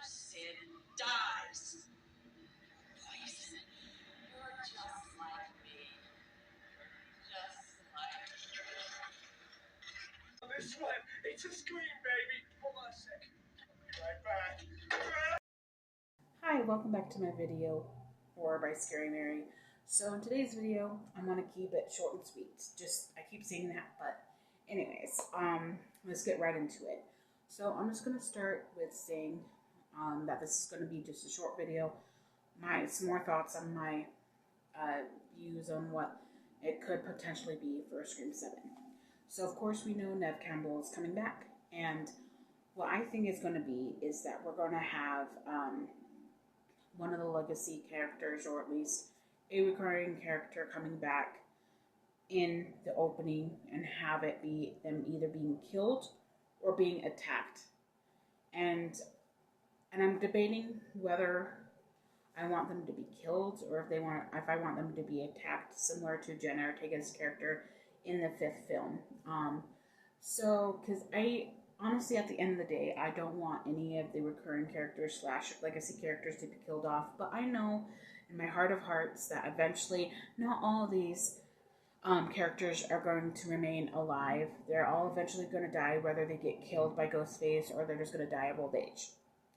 Sid dies. Poison. You're just like me. Just like this one. It's a scream, baby. Hold on a second. I'll be right back. Hi, welcome back to my video, Horror by Scary Mary. So in today's video, I'm going to keep it short and sweet. I keep saying that, but anyways, let's get right into it. So I'm just going to start with saying that this is going to be just a short video. Some more thoughts on my views on what it could potentially be for Scream 7. So of course we know Neve Campbell is coming back, and what I think is going to be is that we're going to have one of the legacy characters, or at least a recurring character, coming back in the opening and have it be them either being killed or being attacked. And I'm debating whether I want them to be killed or if I want them to be attacked, similar to Jenna Ortega's character in the 5th film. Because I honestly, at the end of the day, I don't want any of the recurring characters / legacy characters to be killed off. But I know in my heart of hearts that eventually not all these characters are going to remain alive. They're all eventually going to die, whether they get killed by Ghostface or they're just going to die of old age.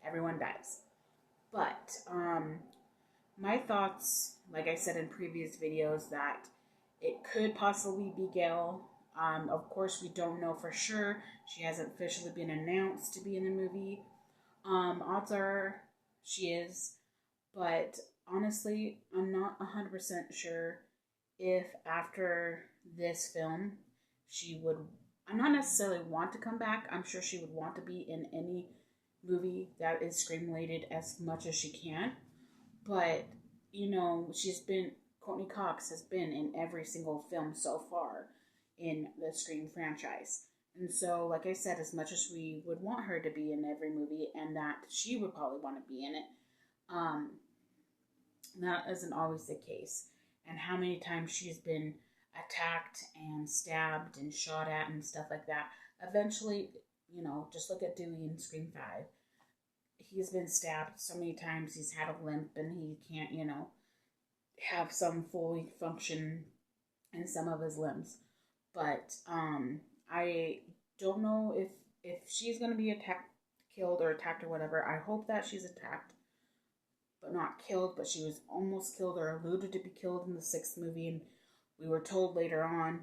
Everyone dies. But my thoughts, like I said in previous videos, that it could possibly be Gail. Of course, we don't know for sure. She hasn't officially been announced to be in the movie. Odds are she is. But honestly, I'm not 100% sure if after this film she would... I'm not necessarily want to come back. I'm sure she would want to be in any movie that is Scream related as much as she can. But, you know, Courtney Cox has been in every single film so far in the Scream franchise. And so, like I said, as much as we would want her to be in every movie and that she would probably want to be in it, that isn't always the case. And how many times she's been attacked and stabbed and shot at and stuff like that. Eventually, you know, just look at Dewey in Scream 5. He's been stabbed so many times, he's had a limp and he can't, you know, have some fully function in some of his limbs. But I don't know if she's going to be killed or attacked or whatever. I hope that she's attacked, but not killed, but she was almost killed or alluded to be killed in the 6th movie, and we were told later on,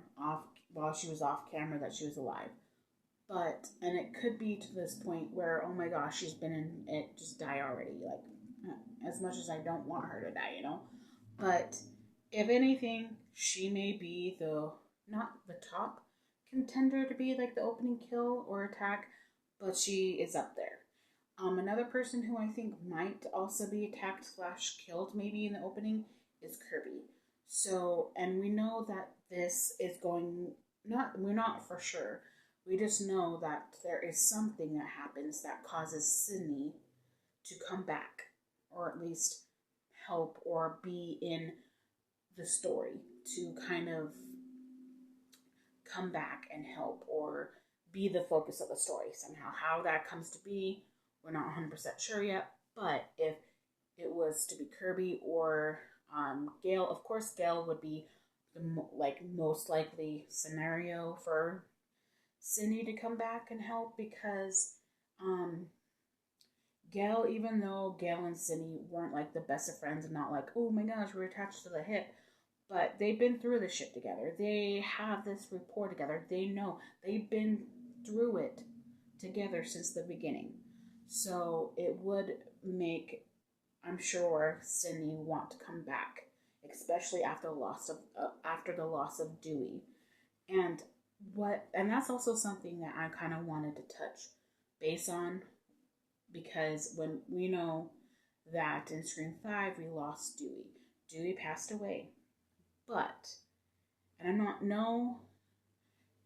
while she was off camera, that she was alive. And it could be to this point where, oh my gosh, she's been in it, just die already. Like, as much as I don't want her to die, you know? But if anything, she may be not the top contender to be like the opening kill or attack, but she is up there. Another person who I think might also be attacked / killed maybe in the opening is Kirby. So, and we know that this is we're not for sure. We just know that there is something that happens that causes Sidney to come back, or at least help or be in the story, to kind of come back and help or be the focus of the story somehow. How that comes to be, we're not 100% sure yet. But if it was to be Kirby or Gail, of course Gail would be the most likely scenario for Cindy to come back and help, because Gail, even though Gail and Cindy weren't like the best of friends and not like, oh my gosh, we're attached to the hip, but they've been through this shit together. They have this rapport together. They know. They've been through it together since the beginning. So it would make, I'm sure, Cindy want to come back, especially after the loss of Dewey. And that's also something that I kind of wanted to touch base on, because when we know that in Scream 5 we lost Dewey. Dewey passed away. But, and I'm not no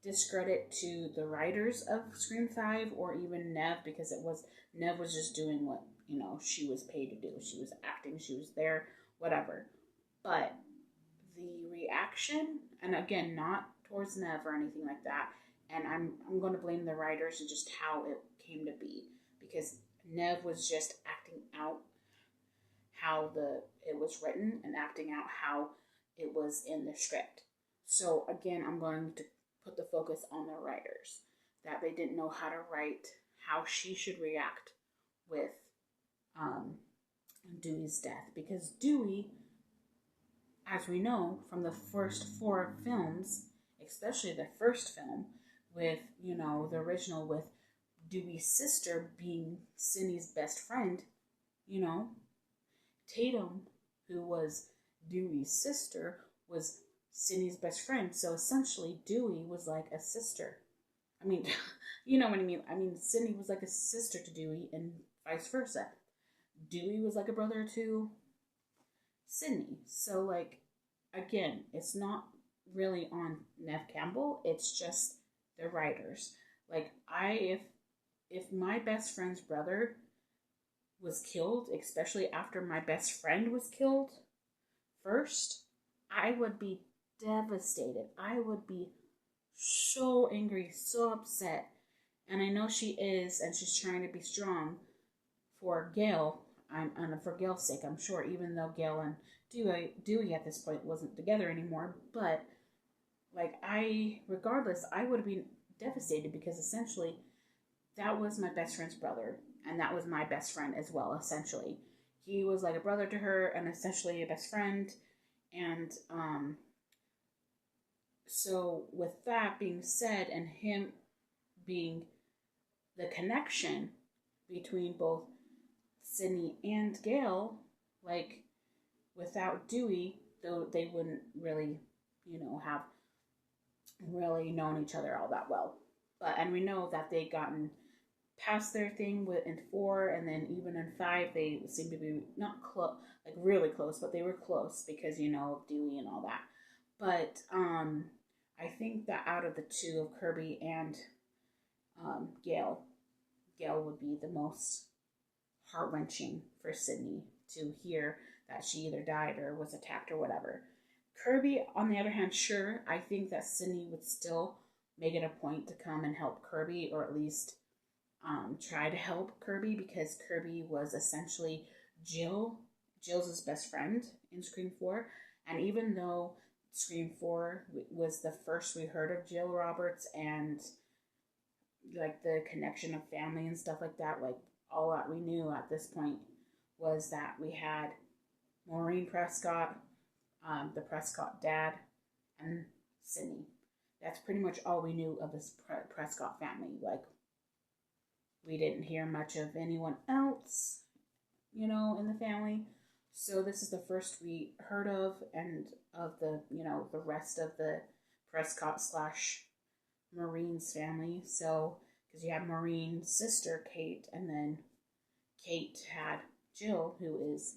discredit to the writers of Scream 5 or even Neve, because Neve was just doing what, you know, she was paid to do. She was acting, she was there, whatever. But the reaction, and again, not towards Neve or anything like that, and I'm going to blame the writers and just how it came to be, because Nev was just acting out how it was written and acting out how it was in the script. So again, I'm going to put the focus on the writers, that they didn't know how to write how she should react with Dewey's death, because Dewey, as we know from the first 4 films, especially the first film with, the original with Dewey's sister being Cindy's best friend, Tatum, who was Dewey's sister, was Cindy's best friend. So essentially, Dewey was like a sister. I mean, you know what I mean? I mean, Cindy was like a sister to Dewey and vice versa. Dewey was like a brother to Cindy. So, like, again, it's not really on Nev Campbell. It's just the writers. Like, if my best friend's brother was killed, especially after my best friend was killed first, I would be devastated. I would be so angry, so upset. And I know she is, and she's trying to be strong for Gail. And for Gail's sake, I'm sure, even though Gail and Dewey at this point wasn't together anymore. But, like, regardless, I would have been devastated, because essentially that was my best friend's brother. And that was my best friend as well, essentially. He was like a brother to her and essentially a best friend. And so with that being said, and him being the connection between both Sydney and Gail, like, without Dewey, though they wouldn't really, have really known each other all that well. And we know that they gotten past their thing in 4, and then even in 5, they seem to be not close, like really close, but they were close because, of Dewey and all that. But I think that out of the 2 of Kirby and Gail would be the most heart-wrenching for Sydney to hear that she either died or was attacked or whatever. Kirby, on the other hand, sure, I think that Sydney would still make it a point to come and help Kirby, or at least try to help Kirby, because Kirby was essentially Jill's best friend in Scream 4. And even though Scream 4 was the first we heard of Jill Roberts and like the connection of family and stuff like that, like all that we knew at this point was that we had Maureen Prescott, the Prescott dad, and Sydney. That's pretty much all we knew of this Prescott family. Like, we didn't hear much of anyone else, in the family. So this is the first we heard of, and of the, the rest of the Prescott / Maureen's family. So, because you have Maureen's sister, Kate, and then Kate had Jill, who is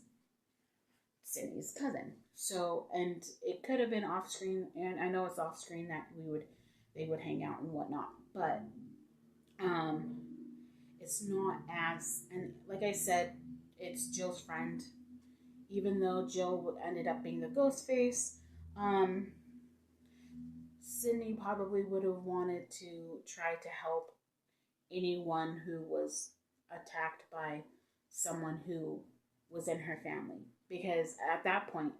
Sydney's cousin. So, and it could have been off screen, and I know it's off screen that they would hang out and whatnot, but it's not as, and like I said, it's Jill's friend. Even though Jill ended up being the ghost face, Sydney probably would have wanted to try to help anyone who was attacked by someone who was in her family. Because at that point,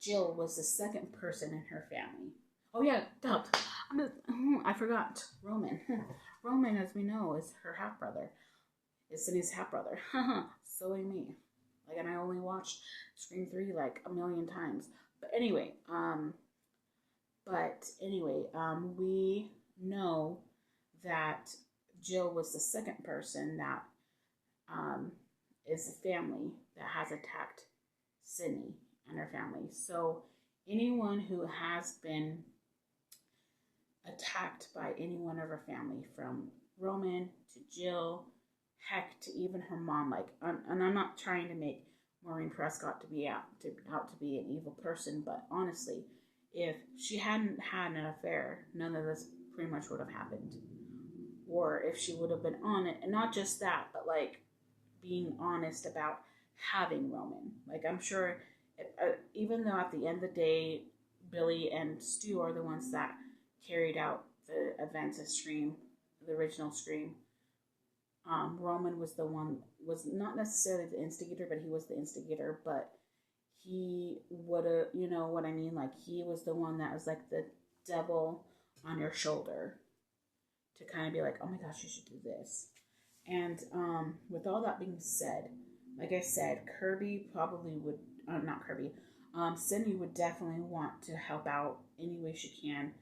Jill was the second person in her family. Oh yeah, I forgot. Roman. Roman, as we know, is her half-brother. Is Sydney's half-brother. Silly me. Like, and I only watched Scream 3 like a million times. But anyway, we know that Jill was the second person that is the family that has attacked Sydney and her family. So anyone who has been attacked by any one of her family, from Roman to Jill, heck, to even her mom, like, and I'm not trying to make Maureen Prescott to be out to be an evil person, but honestly, if she hadn't had an affair, none of this pretty much would have happened. Or if she would have been on it, and not just that, but like being honest about having Roman. Like, I'm sure, even though at the end of the day, Billy and Stu are the ones that carried out the events of Scream, the original Scream, Roman was the one, was not necessarily the instigator, but he was the instigator. But he would have, you know what I mean? Like, he was the one that was like the devil on your shoulder to kind of be like, oh my gosh, you should do this. And with all that being said, like I said, Kirby probably would, not Kirby, Sydney would definitely want to help out any way she can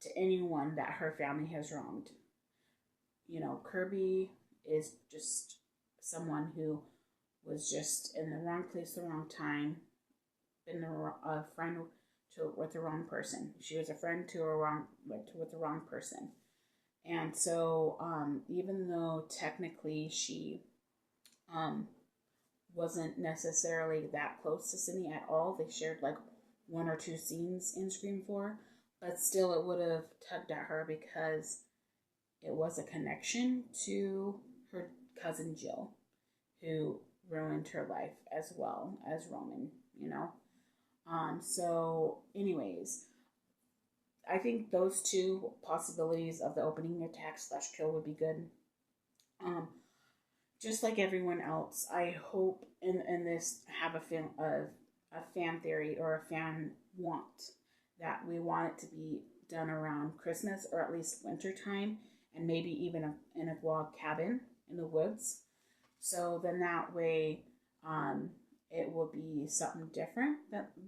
to anyone that her family has wronged. You know, Kirby is just someone who was just in the wrong place, the wrong time, been a friend to with the wrong person. She was a friend to a wrong, with the wrong person. And so, even though technically she wasn't necessarily that close to Sydney at all, they shared like one or two scenes in Scream 4, but still it would have tugged at her because it was a connection to her cousin Jill, who ruined her life as well as Roman, you know? So, anyways, I think those two possibilities of the opening attack / kill would be good. Just like everyone else, I hope in this have a fan theory or a fan want that we want it to be done around Christmas or at least winter time, and maybe even in a log cabin in the woods. So then that way, it will be something different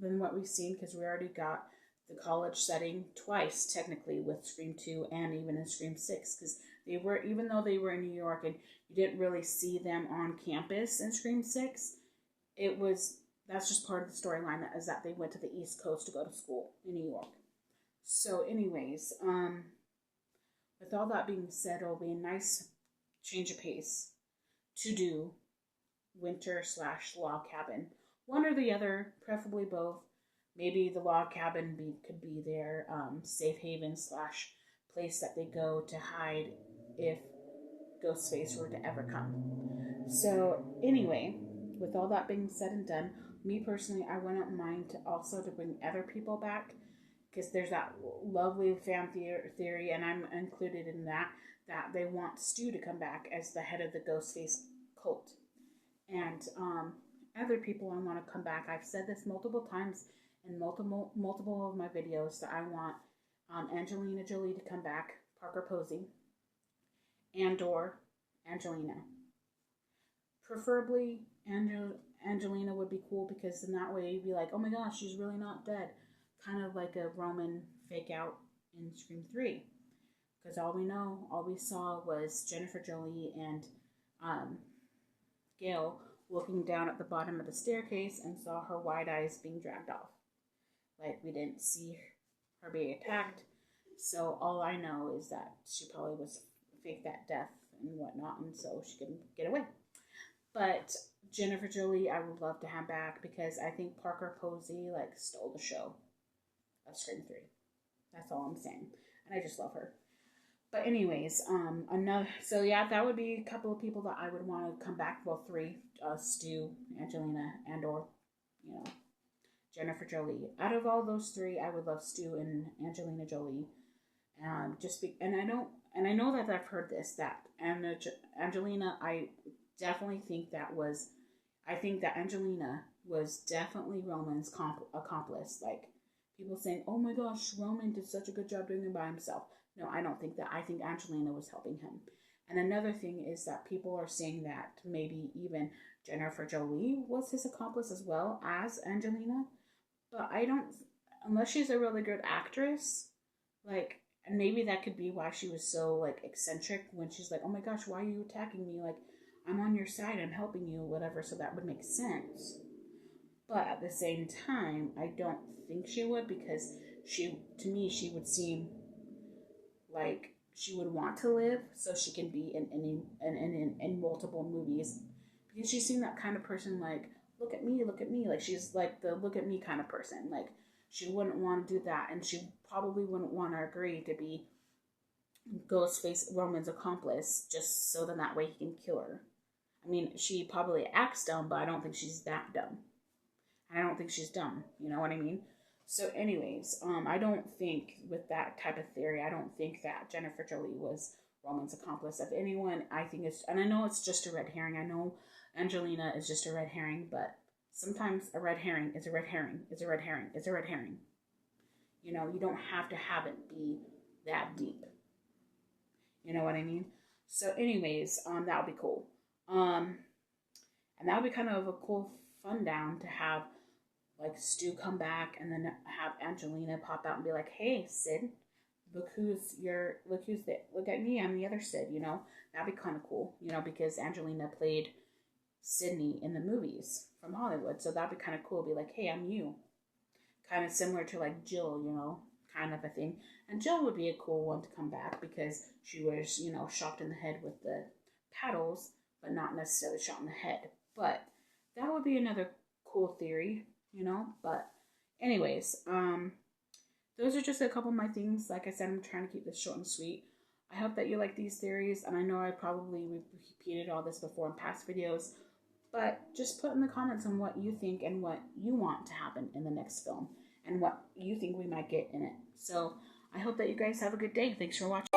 than what we've seen, because we already got the college setting twice, technically, with Scream 2 and even in Scream 6, because they were, even though they were in New York and you didn't really see them on campus in Scream 6, that's just part of the storyline, that is that they went to the East Coast to go to school in New York. So anyways, with all that being said, it'll be a nice change of pace to do winter / log cabin. One or the other, preferably both. Maybe the log cabin could be their safe haven / place that they go to hide if Ghostface were to ever come. So anyway, with all that being said and done, me personally, I wouldn't mind to bring other people back, because there's that lovely fan theory, and I'm included in that they want Stu to come back as the head of the Ghostface cult. And other people I want to come back. I've said this multiple times in multiple of my videos that I want Angelina Jolie to come back, Parker Posey, and/or Angelina. Preferably Angelina would be cool, because in that way you'd be like, oh my gosh, she's really not dead. Kind of like a Roman fake out in Scream 3. Because all we saw was Jennifer Jolie and Gail looking down at the bottom of the staircase and saw her wide eyes being dragged off. Like, we didn't see her being attacked. So all I know is that she probably was fake that death and whatnot, and so she couldn't get away. But Jennifer Jolie, I would love to have back, because I think Parker Posey stole the show of Scream 3. That's all I'm saying, and I just love her. But anyways, that would be a couple of people that I would want to come back. Well, 3, Stu, Angelina, and/or Jennifer Jolie. Out of all those 3, I would love Stu and Angelina Jolie. And I know that I've heard this, that Angelina, I definitely think that Angelina was definitely Roman's accomplice. Like, people saying, oh my gosh, Roman did such a good job doing it by himself. No, I don't think that. I think Angelina was helping him. And another thing is that people are saying that maybe even Jennifer Jolie was his accomplice as well as Angelina. But I don't, unless she's a really good actress, and maybe that could be why she was so, eccentric when she's like, oh my gosh, why are you attacking me? I'm on your side, I'm helping you, whatever, so that would make sense. But at the same time, I don't think she would, because to me, she would seem like she would want to live so she can be in multiple movies, because she seemed that kind of person, look at me, she's like the look at me kind of person. She wouldn't want to do that, and she probably wouldn't want to agree to be Ghostface Roman's accomplice just so then that way he can kill her. I mean, she probably acts dumb, but I don't think she's that dumb. I don't think she's dumb, you know what I mean? So anyways, I don't think with that type of theory, I don't think that Jennifer Jolie was Roman's accomplice. If anyone, I think it's, and I know it's just a red herring. I know Angelina is just a red herring, but sometimes a red herring is a red herring, is a red herring, is a red herring. You know, you don't have to have it be that deep. You know what I mean? So anyways, that would be cool. And that would be kind of a cool fun down to have like Stu come back and then have Angelina pop out and be like, hey, Sid, look at me, I'm the other Sid, you know? That'd be kind of cool, you know, because Angelina played Sydney in the movies from Hollywood. So that'd be kind of cool. Be like, hey, I'm you. Kind of similar to like Jill, you know, kind of a thing. And Jill would be a cool one to come back because she was, you know, shot in the head with the paddles, but not necessarily shot in the head. But that would be another cool theory, you know. But anyways, those are just a couple of my things. Like I said, I'm trying to keep this short and sweet. I hope that you like these theories, and I know I probably repeated all this before in past videos, but just put in the comments on what you think and what you want to happen in the next film and what you think we might get in it. So I hope that you guys have a good day. Thanks for watching.